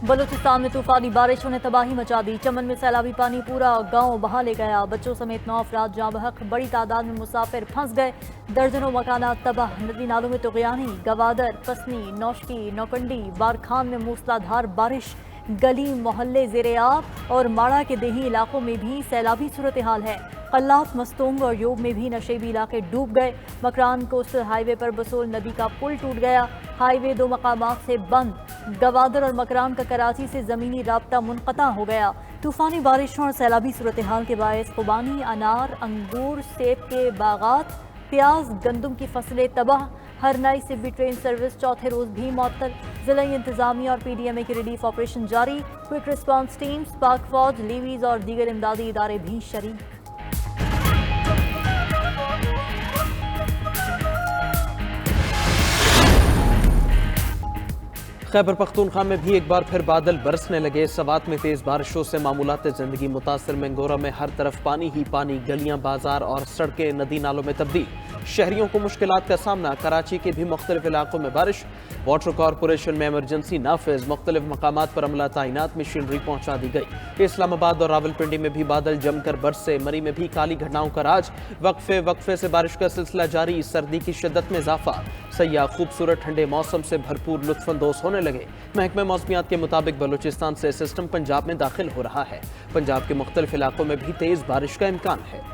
बलूचिस्तान में तूफानी बारिशों ने तबाही मचा दी। चमन में सैलाबी पानी पूरा गांव बहा ले गया। बच्चों समेत 9 अफराद जाँ बहक, बड़ी तादाद में मुसाफिर फंस गए। दर्जनों मकानात तबाह। नदी नालों में तुग़यानी, गवादर, पसनी, नौशकी, नौकंडी, बारखान में मूसलाधार बारिश। गली मोहल्ले ज़ेरे आब और माड़ा के देही इलाकों में भी सैलाबी सूरत हाल है। कल्लात, मस्तूंग और योग में भी नशेबी इलाके डूब गए। मकरान कोस्टल हाईवे पर बसोल नदी का पुल टूट गया। हाईवे 2 मकामात से बंद। गवादर और मकरान का कराची से ज़मीनी राब्ता मुनक़ता हो गया। तूफ़ानी बारिशों और सैलाबी सूरत हाल के बायस खुबानी, अनार, अंगूर, सेब के बागात, प्याज, गंदम की फसलें तबाह। हरनाई से भी ट्रेन सर्विस चौथे रोज़ भी मअतल। ज़िला इंतज़ामिया और PDMA के रिलीफ ऑपरेशन जारी। क्विक रिस्पांस टीम्स, पाक फौज, लीवीज़ और दीगर इमदादी इदारे भी शरीक। खैबर पख्तूनख्वा में भी एक बार फिर बादल बरसने लगे। सवात में तेज बारिशों से मामूलात ज़िंदगी मुतासर। मैंगोरा में हर तरफ पानी ही पानी, गलियां, बाजार और सड़कें नदी नालों में तब्दील। शहरियों को मुश्किलात का सामना। कराची के भी मुख्तलिफ इलाकों में बारिश। वाटर कॉरपोरेशन में एमरजेंसी नाफिज। मुख्तलिफ मकामात पर अमला तैनात, मशीनरी पहुंचा दी गई। इस्लामाबाद और रावलपिंडी में भी बादल जमकर बरसे। मरी में भी काली घटनाओं का राज। वक्फे से बारिश का सिलसिला जारी। सर्दी की शिद्दत में इजाफा। सयाह खूबसूरत ठंडे मौसम से भरपूर लुत्फानंदोज होने लगे। महकमे मौसमियात के मुताबिक बलूचिस्तान से सिस्टम पंजाब में दाखिल हो रहा है। पंजाब के मुख्तलिफ इलाकों में भी तेज बारिश का इम्कान है।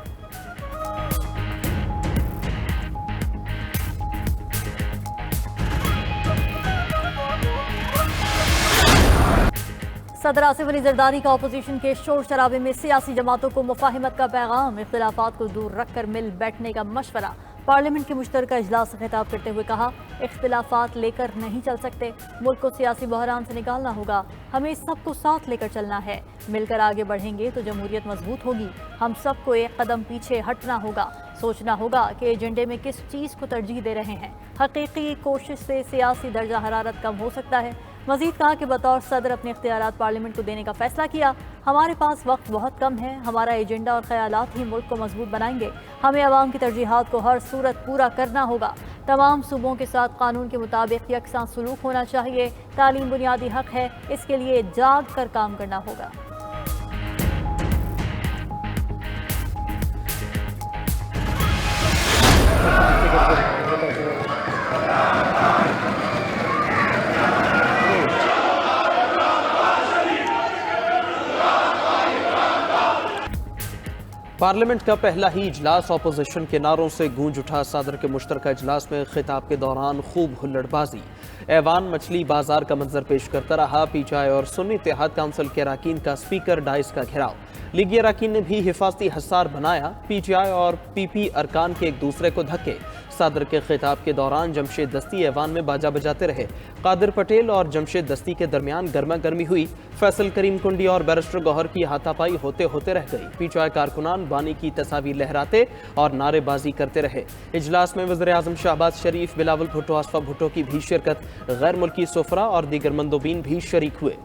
सदर आसिफ अली जरदारी का अपोजिशन के शोर शराबे में सियासी जमातों को मुफाहिमत का पैगाम। इख्तिलाफात को दूर रखकर मिल बैठने का मशवरा। पार्लियामेंट के मुश्तरका इजलास से खिताब करते हुए कहा, इख्तिलाफात लेकर नहीं चल सकते। मुल्क को सियासी बहरान से निकालना होगा। हमें सबको साथ लेकर चलना है। मिलकर आगे बढ़ेंगे तो जमहूरियत मजबूत होगी। हम सबको एक कदम पीछे हटना होगा। सोचना होगा कि एजेंडे में किस चीज़ को तरजीह दे रहे हैं। हकीकी कोशिश से सियासी दर्जा हरारत कम हो सकता है। मजीद कहा कि बतौर सदर अपने इख्तियारात पार्लियामेंट को देने का फैसला किया। हमारे पास वक्त बहुत कम है। हमारा एजेंडा और ख्यालात ही मुल्क को मजबूत बनाएंगे। हमें अवाम की तरजीहात को हर सूरत पूरा करना होगा। तमाम सूबों के साथ कानून के मुताबिक यकसां सलूक होना चाहिए। तालीम बुनियादी हक है, इसके लिए जाग कर काम करना होगा। पार्लियामेंट का पहला ही इजलास अपोजिशन के नारों से गूंज उठा। सदर के मुश्तरका इजलास में खिताब के दौरान खूब हुल्लड़बाजी। ऐवान मछली बाजार का मंजर पेश करता रहा। PTI और सुन्नी इत्तेहाद काउंसिल के अरकान का स्पीकर डाइस का घेराव। लीगी अरकान ने भी हिफाजती हसार बनाया। PTI और PP अरकान के एक दूसरे को धक्के। सदर के खिताब के दौरान जमशेद दस्ती ऐवान में बाजा बजाते रहे। कादिर पटेल और जमशेद दस्ती के दरमियान गर्मा गर्मी हुई। फैसल करीम कुंडी और बैरिस्टर गौहर की हाथापाई होते होते रह गई। PTI कारकुनान बानी की तस्वीर लहराते और नारेबाजी करते रहे। इजलास में वज़ीर आज़म शहबाज शरीफ, बिलावल भुट्टो, आसफा भुट्टो की भी शिरकत। गैर मुल्की सुफरा और दीगर मंदोबीन भी शरीक हुए।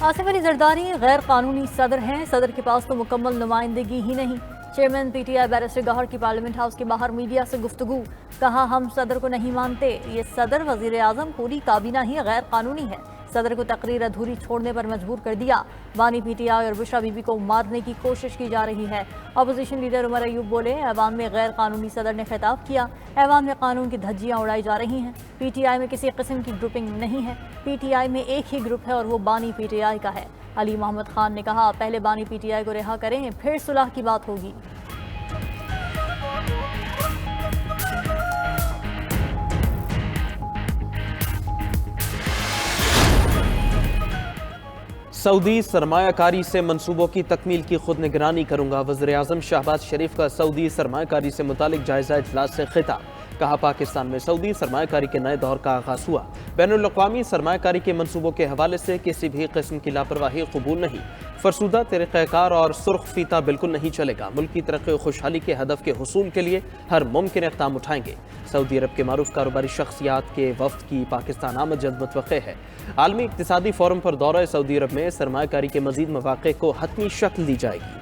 आसिफ अली जरदारी गैर कानूनी सदर हैं। सदर के पास तो मुकम्मल नुमाइंदगी ही नहीं। चेयरमैन PTI बैरिस्टर गौहर की पार्लियामेंट हाउस के बाहर मीडिया से गुफ्तगू। कहा, हम सदर को नहीं मानते। ये सदर, वजीर आजम, पूरी काबीना ही गैर कानूनी है। सदर को तकरीर अधूरी छोड़ने पर मजबूर कर दिया। बानी PTI और बुशरा बीबी को मारने की कोशिश की जा रही है। अपोजिशन लीडर उमर अयूब बोले, ऐवान में गैर कानूनी सदर ने खिताब किया। ऐवान में कानून की धज्जियां उड़ाई जा रही हैं। PTI में किसी किस्म की ग्रुपिंग नहीं है। PTI में एक ही ग्रुप है और वो बानी PTI का है। अली मोहम्मद खान ने कहा, पहले बानी PTI को रिहा करें, फिर सुलह की बात होगी। सऊदी सरमायाकारी से मंसूबों की तकमील की खुद निगरानी करूंगा। वज़ीर आज़म शहबाज शरीफ का सऊदी सरमायाकारी से मुतालिक जायजा इजलास से खिताब। कहा, पाकिस्तान में सऊदी सरमायाकारी के नए दौर का आगाज हुआ। बैनुल-अक़वामी सरमायाकारी के मंसूबों के हवाले से किसी भी किस्म की लापरवाही कबूल नहीं। फरसूदा तरीक़ाकार और सुर्ख फीता बिल्कुल नहीं चलेगा। मुल्क की तरक्की और खुशहाली के हदफ के हुसूल के लिए हर मुमकिन इक़दाम उठाएंगे। सऊदी अरब के मारूफ कारोबारी शख्सियात के वफ्द की पाकिस्तान आमद जल्द मुतवक्के है। आलमी इक़्तिसादी फोरम पर दौरा सऊदी अरब में सरमायाकारी के मज़ीद मौक़े को हतमी शक्ल दी जाएगी।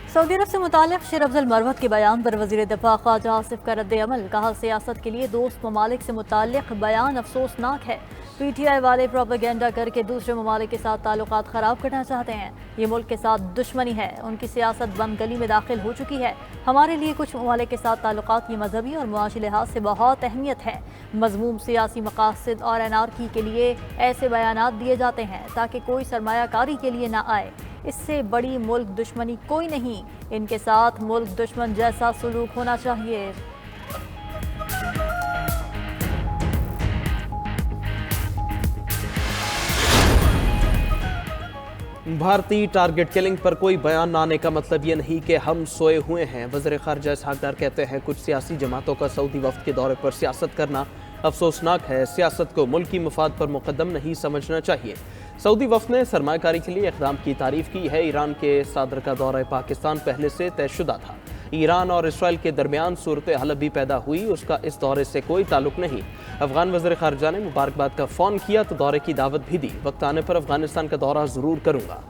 सऊदी अरब से मुताल्लिक़ शेर अफजल मरवत के बयान पर वज़ीर दिफा ख्वाजा आसिफ का रद्द अमल। कहा, सियासत के लिए दोस्त ममालिक से मुताल्लिक़ बयान अफसोसनाक है। PTI वाले प्रोपेगेंडा करके दूसरे ममालिक के साथ ताल्लुकात ख़राब करना चाहते हैं। ये मुल्क के साथ दुश्मनी है। उनकी सियासत बंद गली में दाखिल हो चुकी है। हमारे लिए कुछ ममालिक के साथ ताल्लुकात की मजहबी और मुआशी लिहाज से बहुत अहमियत है। मज़मूम सियासी मकासद और एनार्की के लिए ऐसे बयानात दिए जाते हैं ताकि कोई सरमायाकारी के लिए ना आए। इससे बड़ी मुल्क दुश्मनी कोई नहीं। इनके साथ मुल्क दुश्मन जैसा सलूक होना चाहिए। भारतीय टारगेट किलिंग पर कोई बयान न आने का मतलब ये नहीं कि हम सोए हुए हैं। वज़ीर ख़ारजा इसहाक़ डार कहते हैं, कुछ सियासी जमातों का सऊदी वफ़द के दौरे पर सियासत करना अफसोसनाक है। सियासत को मुल्की मफाद पर मुक़द्दम नहीं समझना चाहिए। सऊदी वफ़द ने सरमायाकारी के लिए इक़दाम की तारीफ़ की है। ईरान के सदर का दौरा पाकिस्तान पहले से तयशुदा था। ईरान और इसराइल के दरमियान सूरत हाल भी पैदा हुई, उसका इस दौरे से कोई ताल्लुक नहीं। अफगान वज़ीर ख़ारजा ने मुबारकबाद का फ़ोन किया तो दौरे की दावत भी दी। वक्त आने पर अफगानिस्तान का दौरा ज़रूर करूँगा।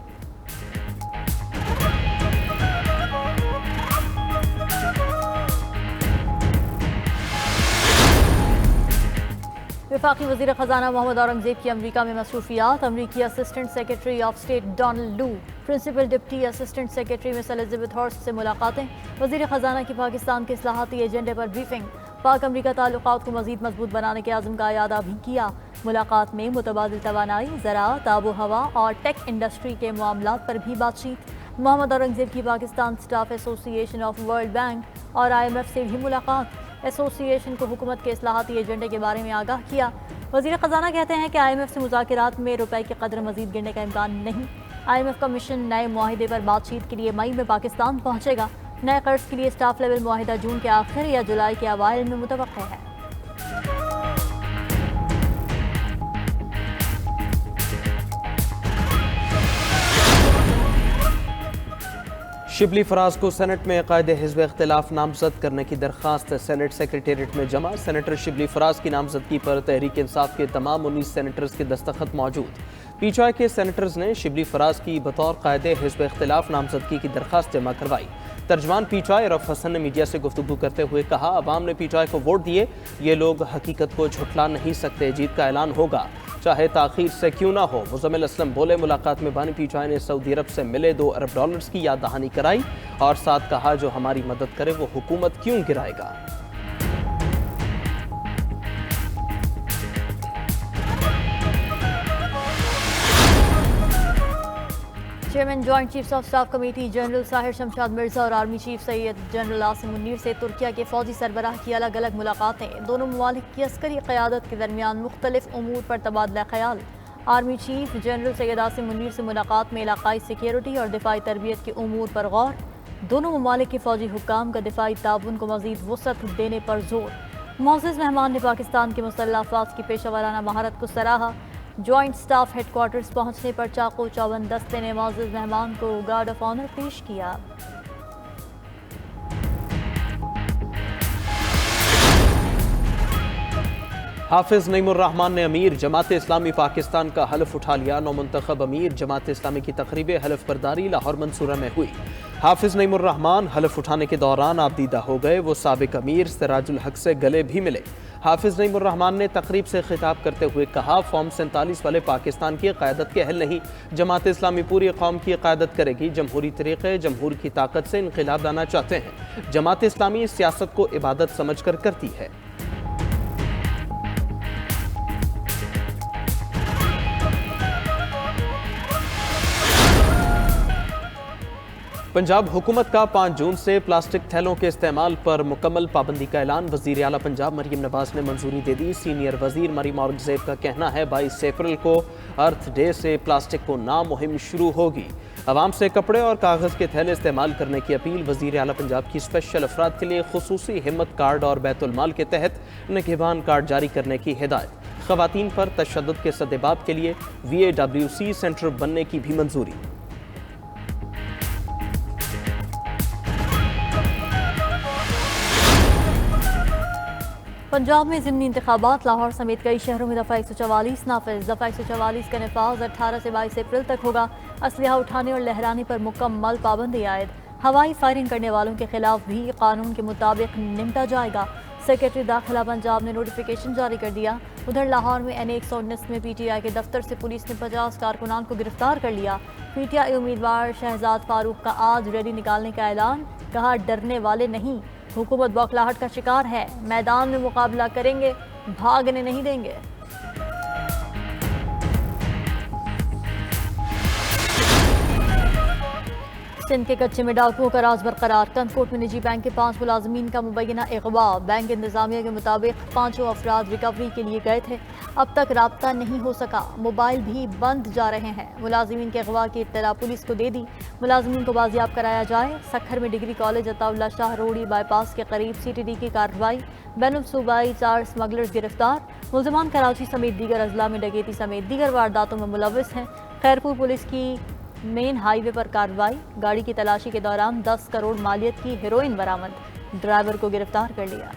वफाकी वज़ीर ख़जाना मोहम्मद औरंगज़ेब की अमरीका में मसरूफियात। अमरीकी assistant secretary of state Donald Lu, principal deputy assistant secretary miss Elizabeth Horst से मुलाकातें। वज़ीर ख़जाना की पाकिस्तान के इस्लाहाती एजेंडे पर ब्रीफिंग। पाक अमरीका ताल्लुकात को मज़ीद मजबूत बनाने के आज़म का यादा भी किया। मुलाकात में मुतबादिल तवानाई, ज़राअत, आबो हवा और टेक इंडस्ट्री के मामलात पर भी बातचीत। मोहम्मद औरंगज़ेब की Pakistan staff association of world bank और IMF से भी मुलाकात। एसोसिएशन को हुकूमत के इस्लाहाती एजेंडे के बारे में आगाह किया। वज़ीर ख़जाना कहते हैं कि IMF से मुज़ाकरात में रुपए की कदर मज़ीद गिरने का इम्कान नहीं। IMF का मिशन नए मुआहिदे पर बातचीत के लिए मई में पाकिस्तान पहुँचेगा। नए कर्ज के लिए स्टाफ लेवल मुआहिदा जून के आखिर या जुलाई के अवाइल में मुतवक्किल है। शिबली फराज को सेनेट में कायदे हिज़्ब इख्तिलाफ नामजद करने की दरख्वास्त सेनेट सेक्रेटेरिएट में जमा। सेनेटर शिबली फराज की नामजदगी पर तहरीक इंसाफ के तमाम 19 सेनेटर्स के दस्तखत मौजूद। PTI के सेनेटर्स ने शिबली फराज की बतौर कायदे हिज़्ब इख्तिलाफ नामजदगी की दरख्वास्त जमा करवाई। तर्जमान PTI रफ़ हसन ने मीडिया से गुफ्तगू करते हुए कहा, अवाम ने PTI को वोट दिए, ये लोग हकीकत को झुठला नहीं सकते। जीत का ऐलान होगा, चाहे ताख़ीर से क्यों ना हो। मुज़म्मिल असलम बोले, मुलाकात में बानी PTI ने सऊदी अरब से मिले $2 अरब की याद दहानी कराई और साथ कहा, जो हमारी मदद करे वो हुकूमत क्यों गिराएगा। Chairman joint chiefs of staff committee general Sahir Shamshad Mirza और army chief Syed general Asim Munir से तुर्किया के फौजी सरबराह की अलग अलग मुलाकातें। दोनों ममालिक की अस्करी क़यादत के दरमियान मुख्तलिफ उमूर पर तबादला ख्याल। Army chief general Syed Asim Munir से मुलाकात में इलाकाई सिक्योरिटी और दिफाई तरबियत के उमूर पर गौर। दोनों ममालिक के फौजी हुक्काम का दिफाई ताउन को मज़ीद वुसअत देने पर जोर। मोअज़्ज़ज़ मेहमान ने पाकिस्तान के मुसल्लह अफ़वाज की पेशा महारत को सराहा। जॉइंट स्टाफ हेडक्वार्टर्स पहुंचने पर चाको चौबंद दस्ते ने मोअज़्ज़ज़ मेहमान को गार्ड ऑफ ऑनर पेश किया। हाफिज नईमुर रहमान ने अमीर जमात इस्लामी पाकिस्तान का हलफ उठा लिया। नौमुंतखब अमीर जमात इस्लामी की तकरीब हलफ बरदारी लाहौर मंसूरा में हुई। हाफिज नईमुर रहमान हलफ उठाने के दौरान आबदीदा हो गए। वो साबिक अमीर सिराजुल हक से गले भी मिले। हाफिज नईमुर रहमान ने तकरीब से खिताब करते हुए कहा, फॉर्म 47 वाले पाकिस्तान की क़यादत के अहल नहीं। जमात इस्लामी पूरी कौम की क़यादत करेगी। जमहूरी तरीक़े जमहूर की ताकत से इनक़िलाब लाना चाहते हैं। जमात इस्लामी सियासत को इबादत समझ कर करती है। पंजाब हुकूमत का 5 जून से प्लास्टिक थैलों के इस्तेमाल पर मुकम्मल पाबंदी का ऐलान। वज़ीर आला पंजाब मरियम नवाज ने मंजूरी दे दी। सीनियर वज़ीर मरियम औरंगज़ेब का कहना है 22 अप्रैल को अर्थ डे से प्लास्टिक को ना मुहिम शुरू होगी। आवाम से कपड़े और कागज़ के थैले इस्तेमाल करने की अपील। वज़ीर आला पंजाब की स्पेशल अफराद के लिए खुसूसी हिम्मत कार्ड और बैतुल माल के तहत निगहबान कार्ड जारी करने की हिदायत। ख़वातीन पर तशद्दुद के सद्देबाब के लिए VAWC सेंटर बनने की भी मंजूरी। पंजाब में ज़िमनी इंतखाबात। लाहौर समेत कई शहरों में दफ़ा 144 नाफिज। दफ़ा 144 का नफाज 18 से 22 अप्रैल तक होगा। असलहा उठाने और लहराने पर मुकम्मल पाबंदी आयद। ہوائی فائرنگ کرنے والوں کے خلاف بھی قانون کے مطابق نمٹا جائے گا۔ سیکرٹری داخلہ پنجاب نے نوٹیفیکیشن جاری کر دیا۔ ادھر لاہور میں این 119 میں پی ٹی آئی کے دفتر سے پولیس نے 50 کارکنان کو گرفتار کر لیا۔ پی ٹی آئی امیدوار شہزاد فاروق کا آج ریلی نکالنے کا اعلان، کہا ڈرنے والے نہیں، حکومت بوکھلاہٹ کا شکار ہے، میدان میں مقابلہ کریں گے، بھاگنے نہیں دیں گے۔ سندھ کے کچے میں ڈاکوؤں کا راز برقرار، کنفکوٹ میں نجی بینک کے 5 ملازمین کا مبینہ اغوا، بینک انتظامیہ کے مطابق 5 افراد ریکوری کے لیے گئے تھے، اب تک رابطہ نہیں ہو سکا، موبائل بھی بند جا رہے ہیں۔ ملازمین کے اغوا کی اطلاع پولیس کو دے دی، ملازمین کو بازیاب کرایا جائے۔ سکھر میں ڈگری کالج عطا اللہ شاہ روڑی بائی پاس کے قریب سی ٹی ڈی کی کارروائی، بین الصوبائی 4 اسمگلرز گرفتار، ملزمان کراچی سمیت دیگر اضلاع میں ڈکیتی سمیت دیگر وارداتوں میں ملوث ہیں۔ خیرپور پولیس کی مین ہائی وے پر کارروائی، گاڑی کی تلاشی کے دوران 10 کروڑ مالیت کی ہیروئن برآمد، ڈرائیور کو گرفتار کر لیا۔